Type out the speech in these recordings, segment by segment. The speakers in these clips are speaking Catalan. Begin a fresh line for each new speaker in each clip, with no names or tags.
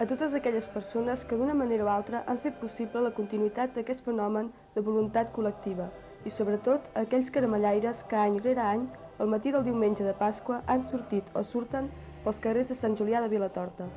A totes aquelles persones que d'una manera o altra han fet possible la continuïtat d'aquest fenomen de voluntat col·lectiva i sobretot a aquells caramellaires que any rere any, al matí del diumenge de Pasqua, han sortit o surten pels carrers de Sant Julià de Vilatorta.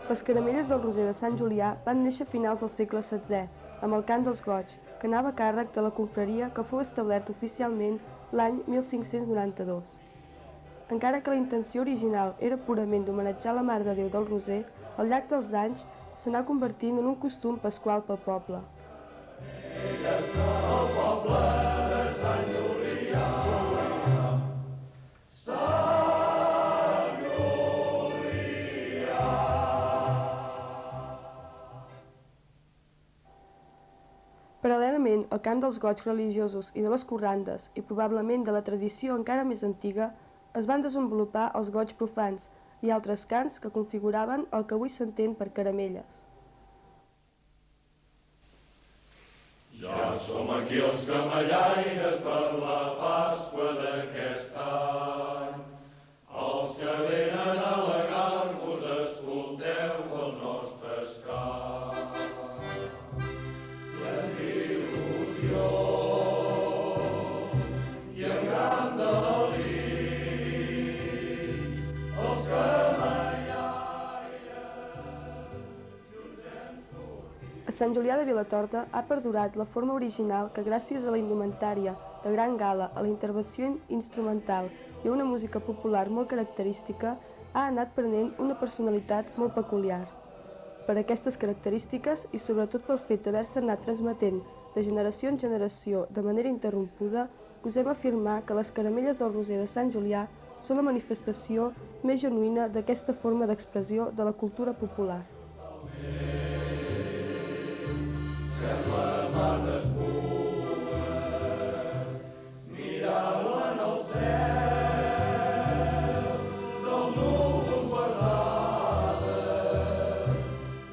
Les caramelles del Roser de Sant Julià van néixer a finals del segle XVI, amb el cant dels goigs, que anava a càrrec de la confraria que fou establert oficialment l'any 1592. Encara que la intenció original era purament d'homenatjar la Mare de Déu del Roser, al llarg dels anys s'anà convertint en un costum pasqual pel poble. Paral·lelament al cant dels goigs religiosos i de les corrandes, i probablement de la tradició encara més antiga, es van desenvolupar els goigs profans i altres cants que configuraven el que avui s'entén per caramelles.
Ja som aquí els camallaires per la Pasqua d'aquest any. Els que venen a alegrar-vos, escolteu els nostres cants.
A Sant Julià de Vilatorta ha perdurat la forma original que, gràcies a la indumentària de gran gala, a la intervenció instrumental i a una música popular molt característica, ha anat prenent una personalitat molt peculiar. Per aquestes característiques i sobretot pel fet d'haver-se anat transmetent de generació en generació de manera interrompuda, gosem afirmar que les caramelles del Roser de Sant Julià són la manifestació més genuïna d'aquesta forma d'expressió de la cultura popular.
Sembla mar d'espuma, mirau-la en el cel, del núvol guardada,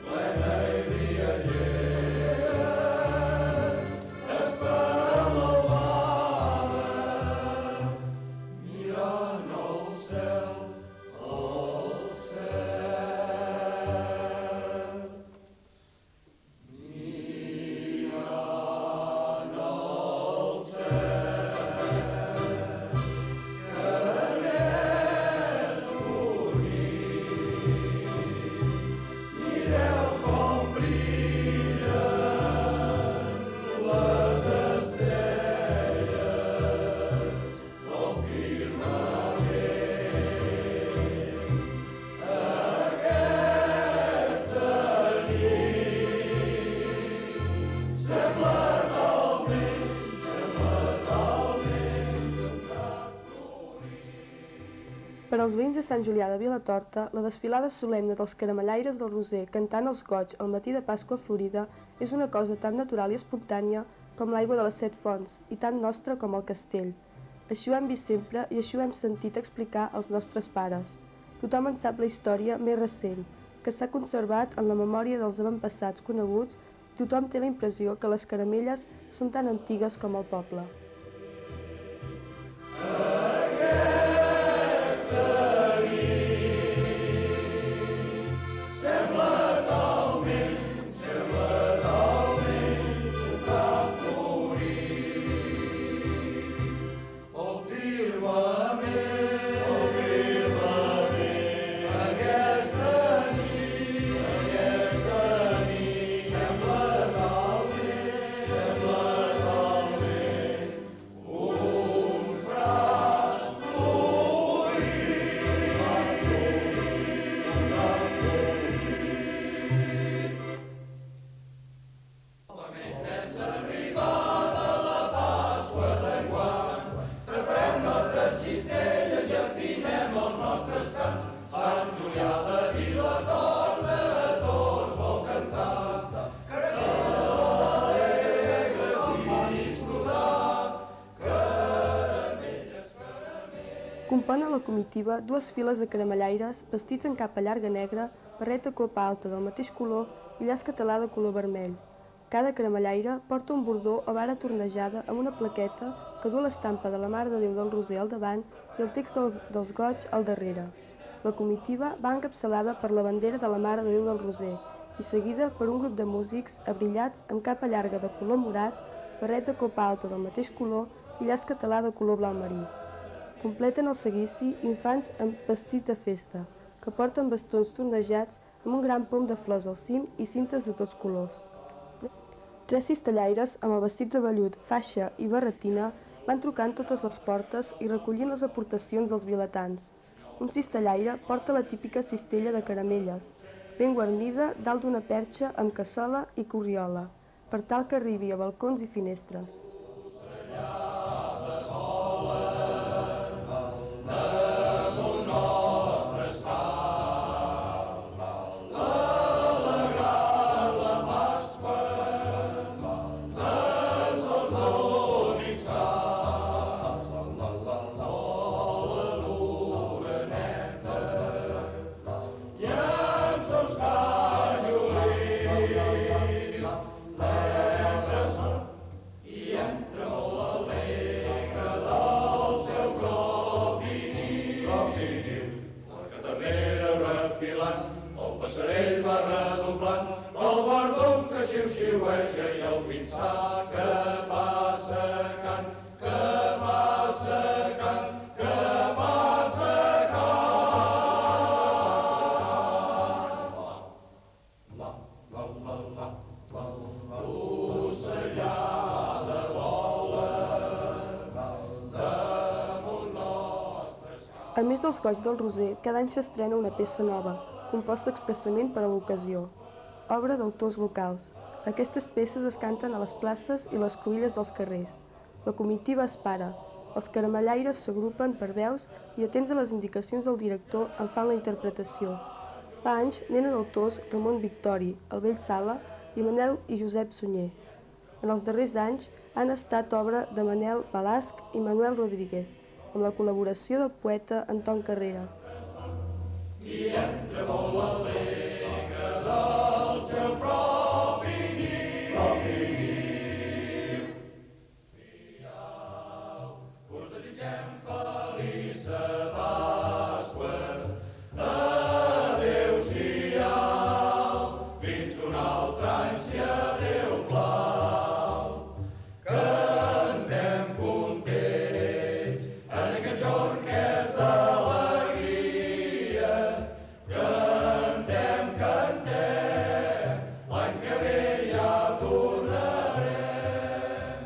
plena i riallera, espera l'albada, mirant el cel, el cel.
Per als veïns de Sant Julià de Vilatorta, la desfilada solemne dels caramellaires del Roser cantant els goigs al matí de Pasqua Florida és una cosa tan natural i espontània com l'aigua de les 7 fonts i tan nostra com el castell. Així ho hem vist sempre i així ho hem sentit explicar als nostres pares. Tothom en sap la història més recent, que s'ha conservat en la memòria dels avantpassats coneguts i tothom té la impressió que les caramelles són tan antigues com el poble.
Aquesta nit, sembla
Componen la comitiva dues files de caramellaires vestits en capa llarga negra, barreta copa alta del mateix color i llaç català de color vermell. Cada caramellaire porta un bordó o vara tornejada amb una plaqueta que du l'estampa de la Mare de Déu del Roser al davant i el text dels goigs al darrere. La comitiva va encapçalada per la bandera de la Mare de Déu del Roser i seguida per un grup de músics abrillats amb capa llarga de color morat, barreta copa alta del mateix color i llaç català de color blau marí. Completen el seguici infants amb vestit de festa, que porten bastons tornejats amb un gran pom de flors al cim i cintes de tots colors. Tres cistellaires, amb el vestit de vellut, faixa i barretina, van trucant totes les portes i recollint les aportacions dels vilatans. Un cistellaire porta la típica cistella de caramelles, ben guarnida dalt d'una perxa amb cassola i corriola, per tal que arribi a balcons i finestres.
El passarell va redoblant, el bordom que xiu-xiueja i el pinsà que va secant, que va secant, que va secant. Ocellada vola damunt nostres caps.
A més dels goigs del Roser, cada any s'estrena una peça nova, composta expressament per a l'ocasió, obra d'autors locals. Aquestes peces es canten a les places i les cruïlles dels carrers. La comitiva es para, els caramellaires s'agrupen per veus i, atents a les indicacions del director, en fan la interpretació. Fa anys n'eren autors Ramon Victori, el Vell Sala i Manel i Josep Sunyer. En els darrers anys han estat obra de Manel Balasc i Manuel Rodríguez, amb la col·laboració del poeta Anton Carrera.
I entra molt alegre del seu propi niu. Siau, us desitgem feliça Pasqua. Adéu-siau, fins un altre any, si adéu plau. Cantem contents en aquest jorn que és d'alegria. Cantem, cantem, l'any que ve ja tornarem.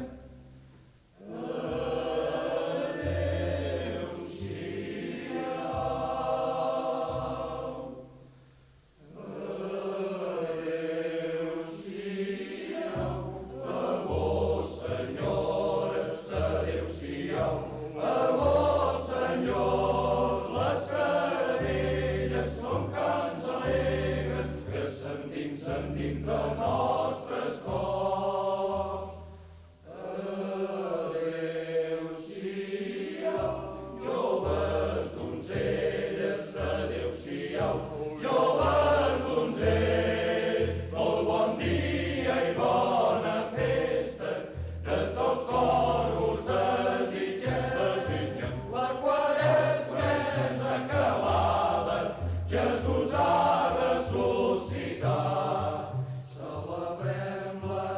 Adéu-siau, amor, senyores, adéu-siau, amor, senyors, les caramelles són cants alegres que s'endinsen dins dels nostres cors. Adéu-siau, joves donzelles, adéu-siau, joves donzells, molt bon dia i bona festa, de tot cor us desitgem. La Quaresma és acabada, Jesús ha ressuscitat, celebrem la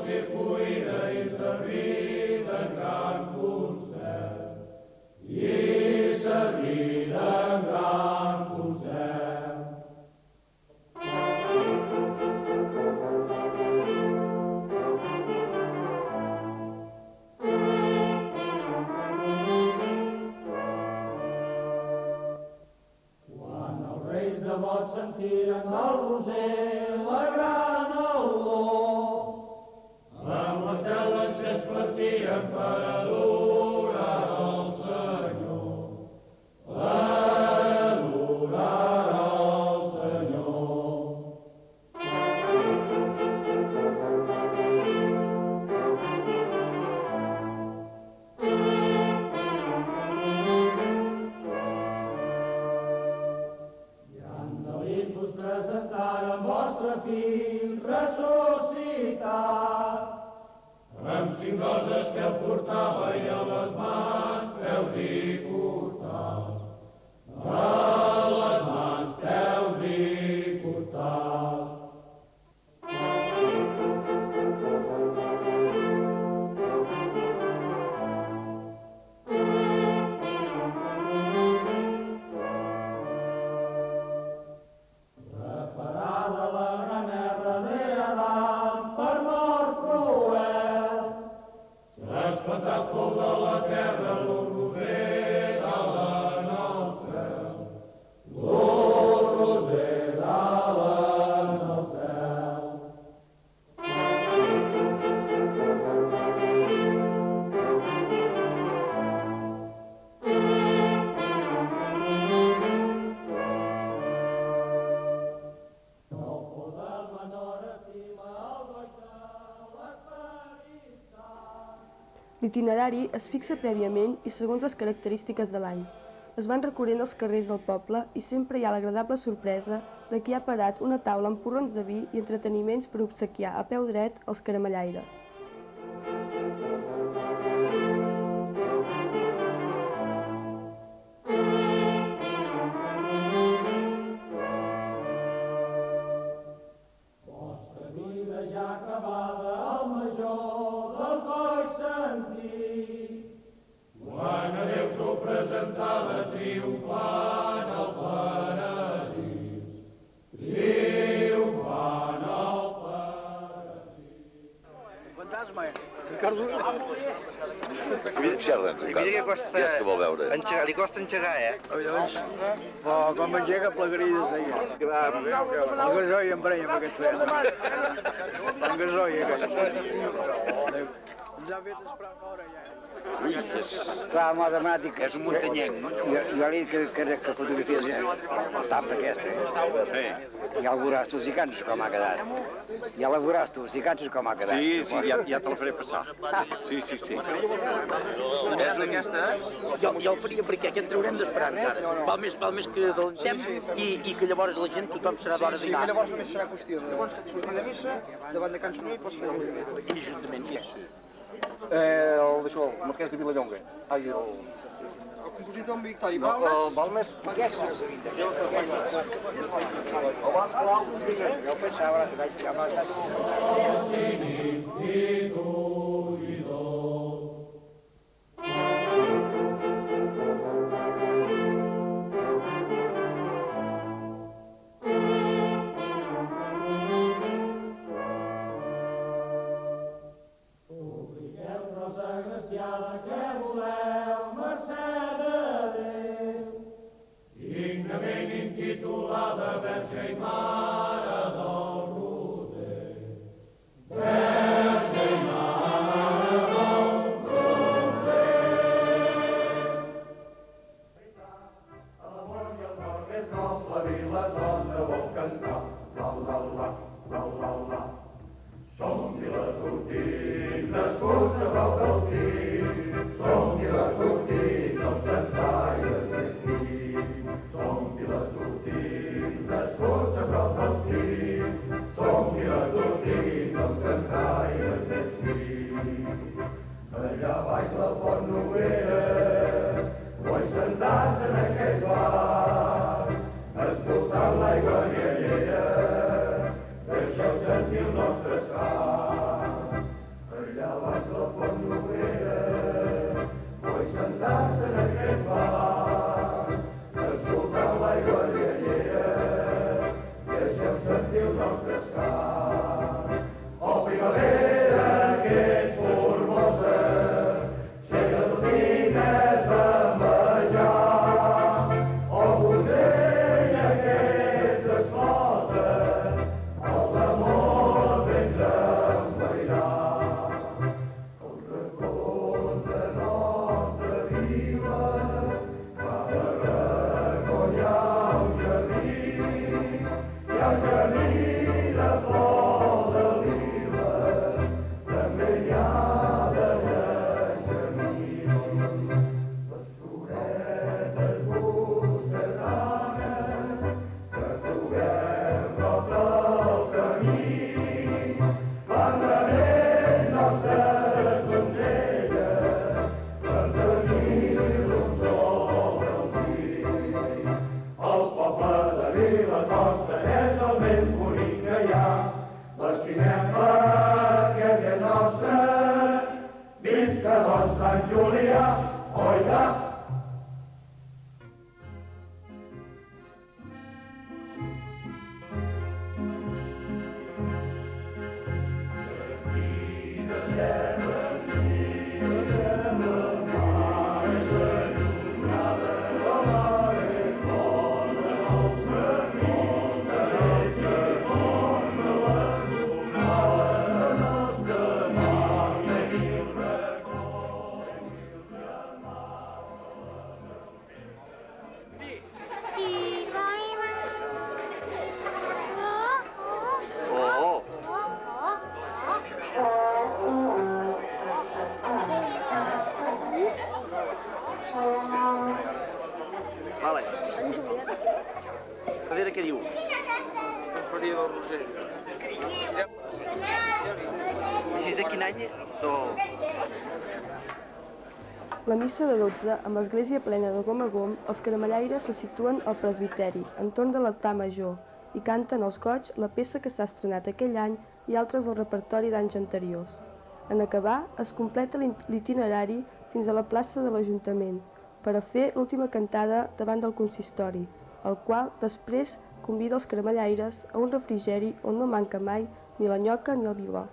circuïda i servida en gran concert. I servida en gran concert. Quan els reis devots sentiren del roser la gran olor, amb les teles encens partien per adorar el Senyor, per adorar el Senyor. I Andalit us presentaren vostre fill ressuscitat, amb 5 roses que el portava i a les mans, peus i costats. A les mans, peus i costats. Preparada la gran erra d'Adam per mort cruel, l'espectacle de la terra, l'Urroser d'Alen al cel, l'Urroser d'Alen al cel. No podem menor estima el goig de l'Esperit Sant.
L'itinerari es fixa prèviament i segons les característiques de l'any. Es van recorrent els carrers del poble i sempre hi ha l'agradable sorpresa de que hi ha parat una taula amb porrons de vi i entreteniments per obsequiar a peu dret els caramellaires.
Vostra vida ja acabada, el major dels goigs sentit, quan a Déu s'ho presentava triomfant al paradís, triomfant al paradís.
Fantasma,
Ricardo... Mira, Xerdan, Ricardo.
Mira que costa...
Ja és que vol veure.
Engegar, li costa engegar,
Doncs, com engega plegaria de seguir. El gasoi emprenya amb aquest fred. El gasoi aquest. Ens ha fet esperar una hora ja.
Clar, el matemàtic...
És un muntanyenc, no?
Jo li dic que fotografies l'estampa aquesta. Ja el veuràs tu si canses com ha quedat. Ja la veuràs tu si canses com ha quedat.
Sí, ja te la faré passar. Sí.
És d'aquesta?
Jo el faria perquè aquí en traurem d'esperança. Val més que delentem i que llavors la gent, tothom serà d'hora
Sí,
dinar.
que llavors només serà qüestió. Llavors, sortir de missa, davant de Can Soler, pots fer el moviment.
I juntament,
Això, el marquès de Vilallonga. Ai, el compositor amb Victori Balmes. El Balmes. Aquesta és la vida. El Bas Colau, jo pensava que vaig ficar més.
Agraciada que voleu, mercè de Déu, dignament intitulada Verge i Mare del Roser. Verge i Mare del Roser. A l'amor i el nord més noble vila dona vol cantar, la la la, la la la. Som vilatortins, nascuts a prop dels fins. Som vilatortins, els cantaires més fins. Som vilatortins, nascuts a prop dels fins. Som vilatortins, els cantaires més fins. Allà baix la Font Noguera, boi sentats en aquest bar, escoltant l'aigua riallera, deixeu sentir el nostre escar.
Vale. A veure què diu.
Faria del Roser.
Així de quin any?
La missa de 12, amb l'església plena de gom a gom, els caramellaires se situen al presbiteri, entorn de l'altar major, i canten els goig la peça que s'ha estrenat aquell any i altres del repertori d'anys anteriors. En acabar, es completa l'itinerari fins a la plaça de l'Ajuntament, per a fer l'última cantada davant del consistori, el qual després convida els caramellaires a un refrigeri on no manca mai ni la nyoca ni el vi bo.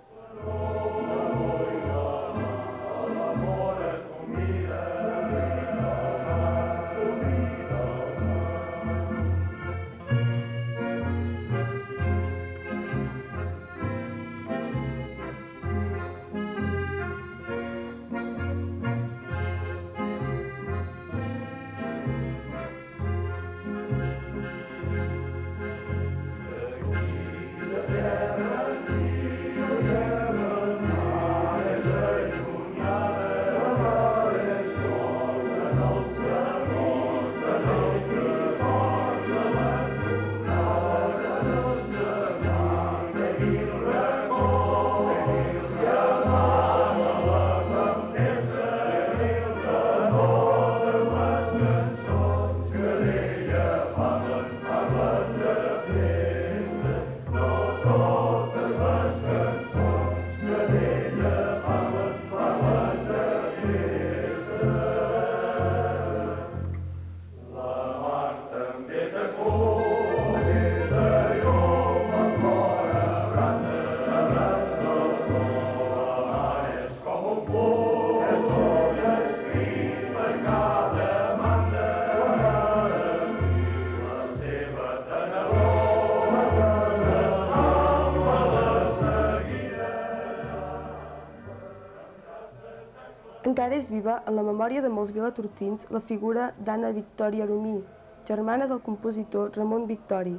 Encara és viva en la memòria de molts vilatortins la figura d'Anna Victòria Aromí, germana del compositor Ramon Victori,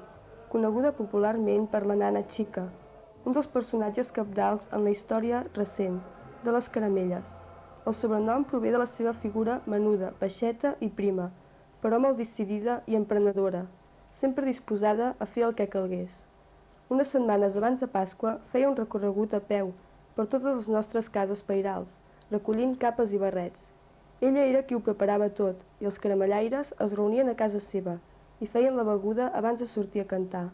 coneguda popularment per la Nana Xica, un dels personatges cabdals en la història recent de les caramelles. El sobrenom prové de la seva figura menuda, baixeta i prima, però molt decidida i emprenedora, sempre disposada a fer el que calgués. Unes setmanes abans de Pasqua feia un recorregut a peu per totes les nostres cases pairals, recollint capes i barrets. Ella era qui ho preparava tot, i els caramellaires es reunien a casa seva i feien la beguda abans de sortir a cantar.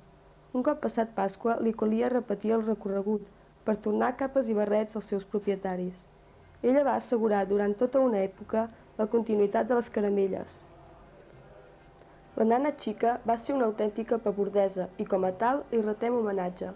Un cop passat Pasqua li calia repetir el recorregut per tornar capes i barrets als seus propietaris. Ella va assegurar durant tota una època la continuïtat de les caramelles. La nana xica va ser una autèntica pabordesa i com a tal li retem homenatge.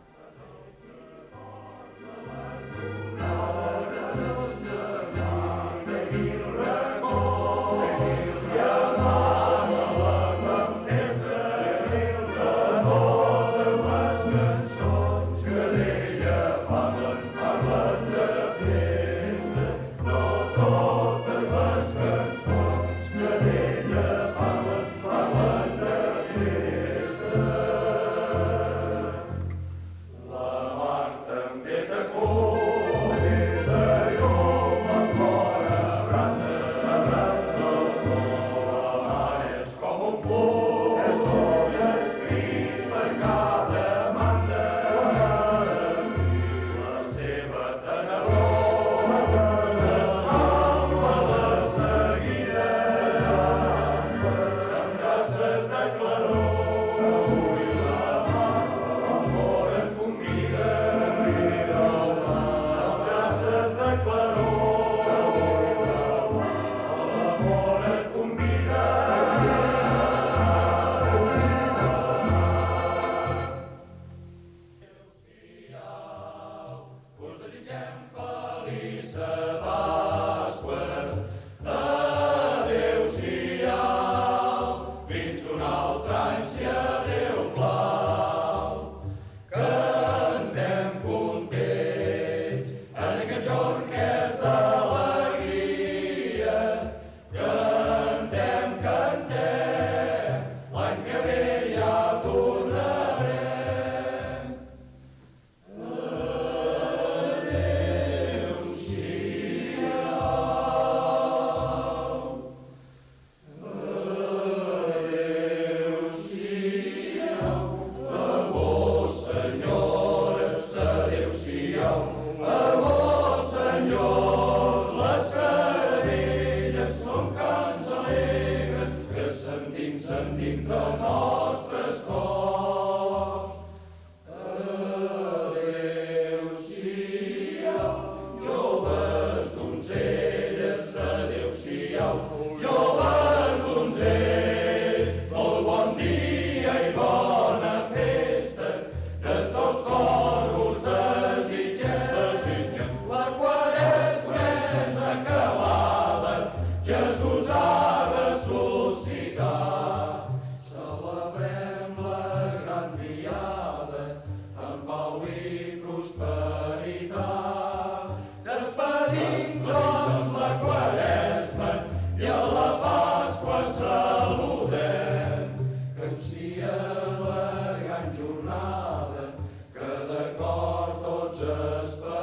jornada que d'acord tots esperem.